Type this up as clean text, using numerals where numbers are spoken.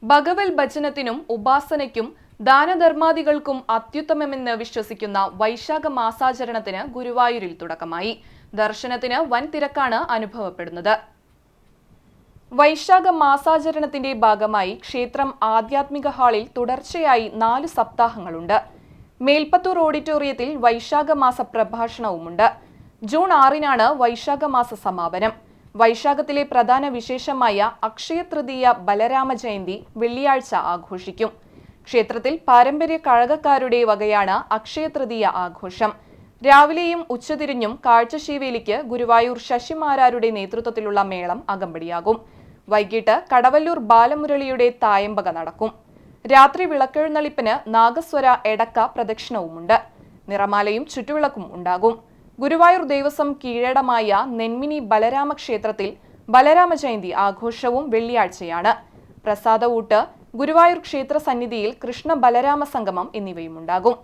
ഭഗവത് ഭജനത്തിനും ഉപാസനയ്ക്കും ദാനധർമാദികൾക്കും അത്യുത്തമമെന്ന് വിശ്വസിക്കുന്ന വൈശാഖ മാസാചരണത്തിന് ഗുരുവായൂരിൽ തുടക്കമായി. ദർശനത്തിന് വൻ തിരക്കാണ് അനുഭവപ്പെടുന്നത്. വൈശാഖ മാസാചരണത്തിന്റെ ഭാഗമായി ക്ഷേത്രം ആധ്യാത്മിക ഹാളിൽ തുടർച്ചയായി 4 സപ്താഹങ്ങളുണ്ട്. മേൽപ്പത്തൂർ ഓഡിറ്റോറിയത്തിൽ വൈശാഖ മാസ പ്രഭാഷണവുമുണ്ട്. ജൂൺ 6-നാണ് വൈശാഖ മാസ സമാപനം. വൈശാഖത്തിലെ പ്രധാന വിശേഷമായ അക്ഷയ തൃതീയ ബലരാമ ജയന്തി വെള്ളിയാഴ്ച ആഘോഷിക്കും. ക്ഷേത്രത്തിൽ പാരമ്പര്യ കഴകക്കാരുടെ വകയാണ് അക്ഷയ തൃതീയ ആഘോഷം. രാവിലെയും ഉച്ചതിരിഞ്ഞും കാഴ്ചശീവേലിക്ക് ഗുരുവായൂർ ശശിമാരാരുടെ നേതൃത്വത്തിലുള്ള മേളം അകമ്പടിയാകും. വൈകിട്ട് കടവല്ലൂർ ബാലമുരളിയുടെ തായമ്പക നടക്കും. രാത്രി വിളക്കെഴുന്നള്ളിപ്പിന് നാഗസ്വര എടക്ക പ്രദക്ഷിണവുമുണ്ട്. നിറമാലയും ചുറ്റുവിളക്കും ഉണ്ടാകും. ഗുരുവായൂർ ദേവസ്വം കീഴടമായ നെന്മിനി ബലരാമ ക്ഷേത്രത്തിൽ ബലരാമ ജയന്തി ആഘോഷവും വെള്ളിയാഴ്ചയാണ്. പ്രസാദ ഊട്ട്, ഗുരുവായൂർ ക്ഷേത്ര സന്നിധിയിൽ കൃഷ്ണ ബലരാമ സംഗമം എന്നിവയുമുണ്ടാകും.